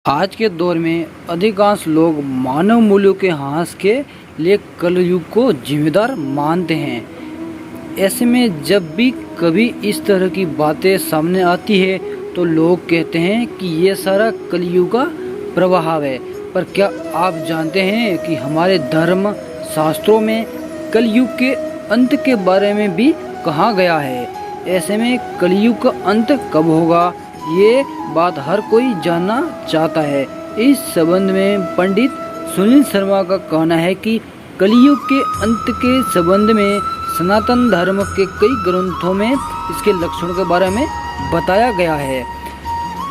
आज के दौर में अधिकांश लोग मानव मूल्यों के ह्रास के लिए कलयुग को जिम्मेदार मानते हैं। ऐसे में जब भी कभी इस तरह की बातें सामने आती है तो लोग कहते हैं कि ये सारा कलयुग का प्रभाव है। पर क्या आप जानते हैं कि हमारे धर्म शास्त्रों में कलयुग के अंत के बारे में भी कहा गया है। ऐसे में कलयुग का अंत कब होगा, ये बात हर कोई जानना चाहता है। इस संबंध में पंडित सुनील शर्मा का कहना है कि कलयुग के अंत के संबंध में सनातन धर्म के कई ग्रंथों में इसके लक्षणों के बारे में बताया गया है।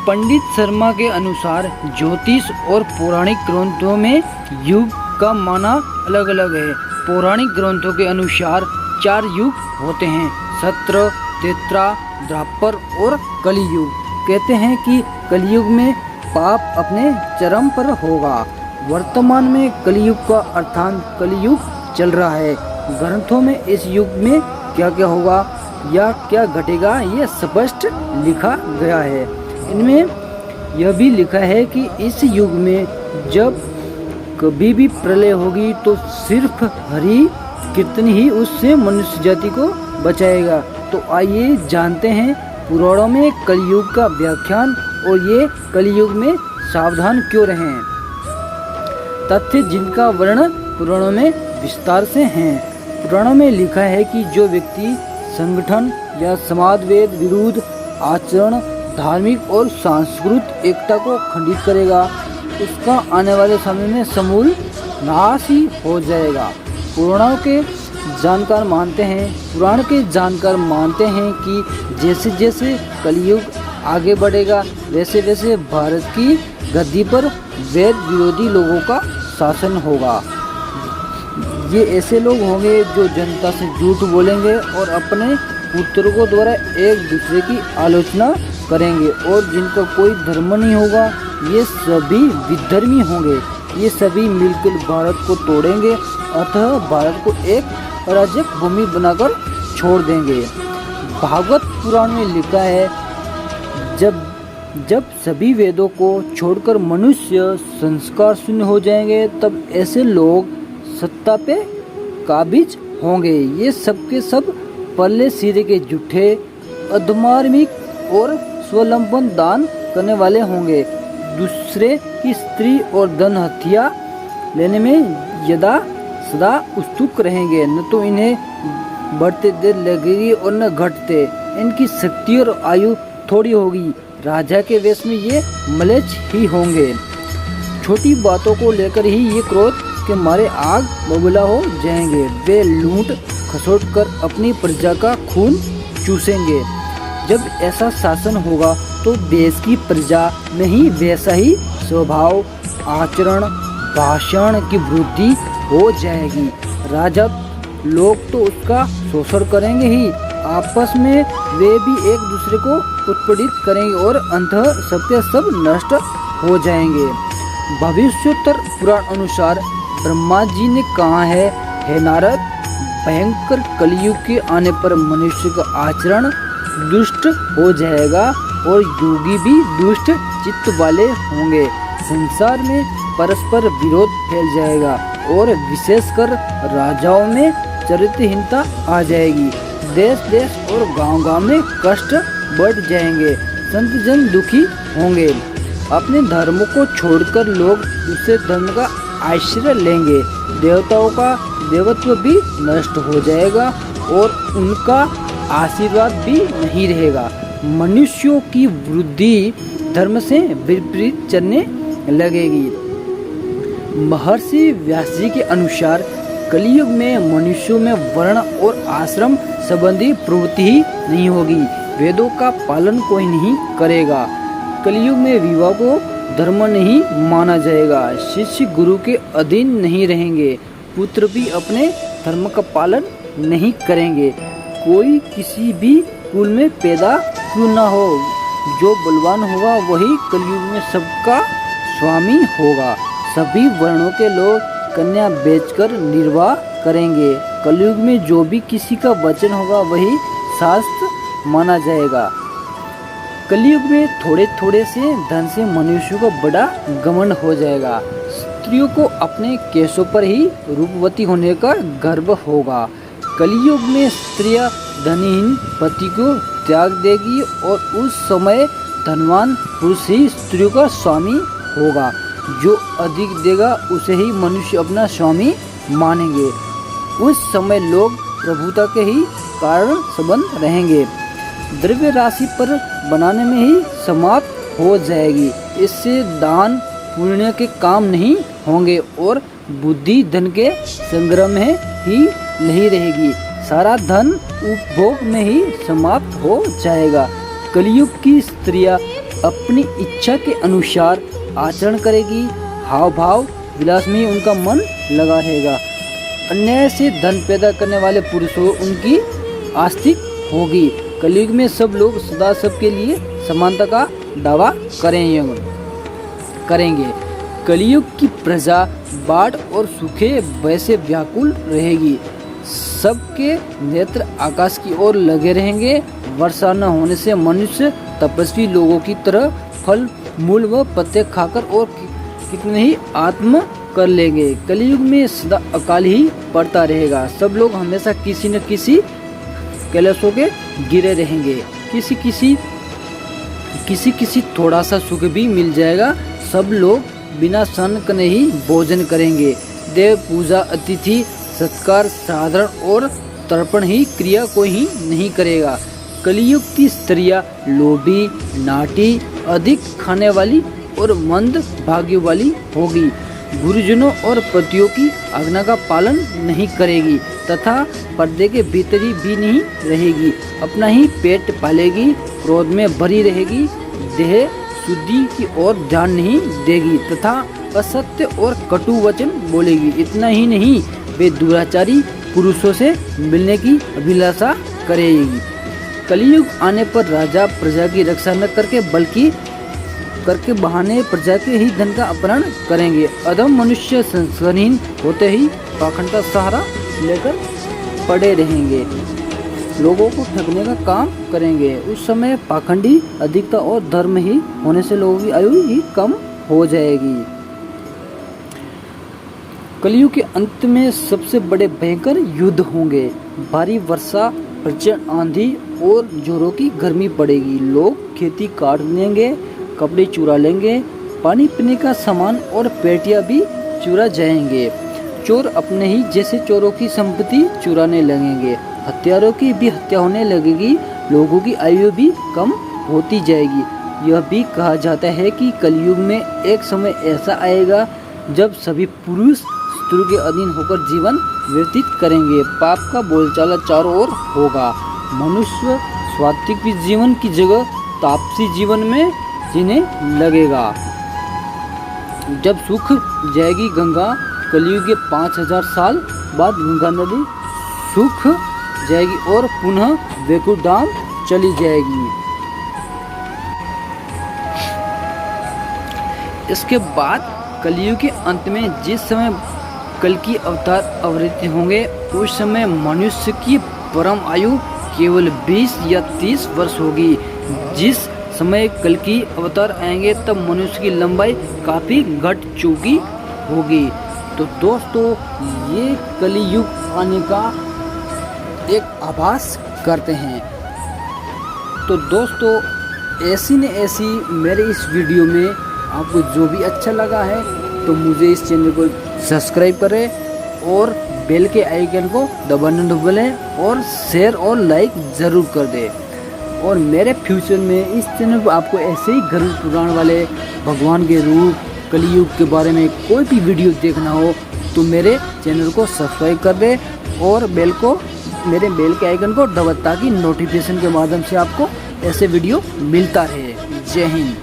पंडित शर्मा के अनुसार ज्योतिष और पौराणिक ग्रंथों में युग का माना अलग अलग है। पौराणिक ग्रंथों के अनुसार 4 युग होते हैं: सत्र, त्रेता, द्वापर और कलियुग। कहते हैं कि कलयुग में पाप अपने चरम पर होगा। वर्तमान में कलयुग का अर्थात कलयुग चल रहा है। ग्रंथों में इस युग में क्या क्या होगा या क्या घटेगा ये स्पष्ट लिखा गया है। इनमें यह भी लिखा है कि इस युग में जब कभी भी प्रलय होगी तो सिर्फ हरि कीर्तन ही उससे मनुष्य जाति को बचाएगा। तो आइए जानते हैं पुराणों में कलयुग का व्याख्यान और ये कलयुग में सावधान क्यों रहें। तथ्य जिनका वर्णन पुराणों में विस्तार से हैं। पुराणों में लिखा है कि जो व्यक्ति संगठन या समाजवेद विरुद्ध आचरण, धार्मिक और सांस्कृतिक एकता को खंडित करेगा, उसका आने वाले समय में समूल नाश ही हो जाएगा। पुराण के जानकार मानते हैं कि जैसे जैसे कलयुग आगे बढ़ेगा वैसे वैसे भारत की गद्दी पर वेद विरोधी लोगों का शासन होगा। ये ऐसे लोग होंगे जो जनता से झूठ बोलेंगे और अपने पुत्रों द्वारा एक दूसरे की आलोचना करेंगे और जिनका कोई धर्म नहीं होगा ये सभी विधर्मी होंगे। ये सभी मिलकर भारत को तोड़ेंगे, अतः भारत को एक अराजक भूमि बनाकर छोड़ देंगे। भागवत पुराण में लिखा है, जब सभी वेदों को छोड़कर मनुष्य संस्कार शून्य हो जाएंगे तब ऐसे लोग सत्ता पे काबिज होंगे। ये सब के सब पल्ले सिरे के झूठे, अधमार्मिक और स्वलंबन दान करने वाले होंगे। दूसरे की स्त्री और धन हत्या लेने में यदा सदा उत्सुक रहेंगे। न तो इन्हें बढ़ते देर लगेगी और न घटते। इनकी शक्ति और आयु थोड़ी होगी। राजा के वेश में ये मलेच्छ ही होंगे। छोटी बातों को लेकर ही ये क्रोध के मारे आग बबूला हो जाएंगे। वे लूट खसोट कर अपनी प्रजा का खून चूसेंगे। जब ऐसा शासन होगा तो देश की प्रजा में ही वैसा ही स्वभाव, आचरण, भाषण की वृद्धि हो जाएगी। राजा लोग तो उसका शोषण करेंगे ही, आपस में वे भी एक दूसरे को उत्पीड़ित करेंगे और अंततः सबके सब नष्ट हो जाएंगे। भविष्योत्तर पुराण अनुसार ब्रह्मा जी ने कहा है, हे नारद, भयंकर कलयुग के आने पर मनुष्य का आचरण दुष्ट हो जाएगा और योगी भी दुष्ट चित्त वाले होंगे। संसार में परस्पर विरोध फैल जाएगा और विशेषकर राजाओं में चरित्रहीनता आ जाएगी। देश देश और गांव-गांव में कष्ट बढ़ जाएंगे। संत जन दुखी होंगे। अपने धर्म को छोड़कर लोग दूसरे धर्म का आश्रय लेंगे। देवताओं का देवत्व भी नष्ट हो जाएगा और उनका आशीर्वाद भी नहीं रहेगा। मनुष्यों की वृद्धि धर्म से विपरीत चलने लगेगी। महर्षि व्यास जी के अनुसार कलयुग में मनुष्यों में वर्ण और आश्रम संबंधी प्रवृत्ति ही नहीं होगी। वेदों का पालन कोई नहीं करेगा। कलयुग में विवाह को धर्म नहीं माना जाएगा। शिष्य गुरु के अधीन नहीं रहेंगे। पुत्र भी अपने धर्म का पालन नहीं करेंगे। कोई किसी भी कुल में पैदा क्यों न हो, जो बलवान होगा वही कलयुग में सबका स्वामी होगा। सभी वर्णों के लोग कन्या बेचकर निर्वाह करेंगे। कलयुग में जो भी किसी का वचन होगा वही शास्त्र माना जाएगा। कलयुग में थोड़े थोड़े से धन से मनुष्य को बड़ा घमंड हो जाएगा। स्त्रियों को अपने केशों पर ही रूपवती होने का गर्व होगा। कलयुग में स्त्रियां धनहीन पति को त्याग देगी और उस समय धनवान पुरुष ही स्त्रियों का स्वामी होगा। जो अधिक देगा उसे ही मनुष्य अपना स्वामी मानेंगे। उस समय लोग प्रभुता के ही कारण संबंध रहेंगे। द्रव्य राशि पर बनाने में ही समाप्त हो जाएगी। इससे दान पुण्य के काम नहीं होंगे और बुद्धि धन के संग्रह में ही नहीं रहेगी। सारा धन उपभोग में ही समाप्त हो जाएगा। कलयुग की स्त्रियां अपनी इच्छा के अनुसार आचरण करेगी। हाव भाव विलास में उनका मन लगा रहेगा। अन्याय से धन पैदा करने वाले पुरुषों उनकी आस्तिक होगी। कलयुग में सब लोग सदा सबके लिए समानता का दावा करेंगे। कलयुग की प्रजा बाढ़ और सूखे भय से व्याकुल रहेगी। सबके नेत्र आकाश की ओर लगे रहेंगे। वर्षा न होने से मनुष्य तपस्वी लोगों की तरह फल मूल व पत्ते खाकर और कितने ही आत्म कर लेंगे। कलयुग में सदा अकाल ही पड़ता रहेगा। सब लोग हमेशा किसी न किसी कलेशों के गिरे रहेंगे। किसी थोड़ा सा सुख भी मिल जाएगा। सब लोग बिना स्नान करने ही भोजन करेंगे। देव पूजा अतिथि सत्कार साधारण और तर्पण ही क्रिया कोई ही नहीं करेगा। कलयुग की स्त्रियां लोभी नाटी अधिक खाने वाली और मंद भाग्य वाली होगी। गुरुजनों और पतियों की आज्ञा का पालन नहीं करेगी तथा पर्दे के भीतर ही भी नहीं रहेगी। अपना ही पेट पालेगी। क्रोध में भरी रहेगी। देह शुद्धि की ओर ध्यान नहीं देगी तथा असत्य और कटु वचन बोलेगी। इतना ही नहीं, वे दुराचारी पुरुषों से मिलने की अभिलाषा करेगी। कलयुग आने पर राजा प्रजा की रक्षा न करके बहाने प्रजा के ही धन का अपहरण करेंगे। अधम मनुष्य संस्कारहीन होते ही पाखंड का सहारा लेकर पड़े रहेंगे। लोगों को ठगने का काम करेंगे। उस समय पाखंडी अधिकता और धर्म ही होने से लोगों की आयु ही कम हो जाएगी। कलयुग के अंत में सबसे बड़े भयंकर युद्ध होंगे। भारी वर्षा प्रचंड आंधी और जोरों की गर्मी पड़ेगी। लोग खेती काट लेंगे, कपड़े चुरा लेंगे, पानी पीने का सामान और पेटियां भी चुरा जाएंगे। चोर अपने ही जैसे चोरों की संपत्ति चुराने लगेंगे। हत्यारों की भी हत्या होने लगेगी। लोगों की आयु भी कम होती जाएगी। यह भी कहा जाता है कि कलयुग में एक समय ऐसा आएगा जब सभी पुरुष स्त्री के अधीन होकर जीवन व्यतीत करेंगे। पाप का बोलचाला चारों ओर होगा। मनुष्य सात्विक जीवन की जगह तापसी जीवन में जीने लगेगा। जब सूख जाएगी गंगा, कलयुग के 5000 साल बाद गंगा नदी सूख जाएगी और पुनः वैकुंठ धाम चली जाएगी। इसके बाद कलयुग के अंत में जिस समय कल की अवतार अवतरित होंगे, उस समय मनुष्य की परम आयु केवल 20 या 30 वर्ष होगी। जिस समय कल की अवतार आएंगे तब मनुष्य की लंबाई काफ़ी घट चुकी होगी। तो दोस्तों, ये कलयुग आने का एक आभास करते हैं। तो दोस्तों, ऐसी न ऐसी मेरे इस वीडियो में आपको जो भी अच्छा लगा है तो मुझे इस चैनल को सब्सक्राइब करें और बेल के आइकन को दबाना न भूलें और शेयर और लाइक ज़रूर कर दें। और मेरे फ्यूचर में इस चैनल पर आपको ऐसे ही गरुड़ पुराण वाले भगवान के रूप कलयुग के बारे में कोई भी वीडियो देखना हो तो मेरे चैनल को सब्सक्राइब कर दें और मेरे बेल के आइकन को दबाएं ताकि नोटिफिकेशन के माध्यम से आपको ऐसे वीडियो मिलता रहे। जय हिंद।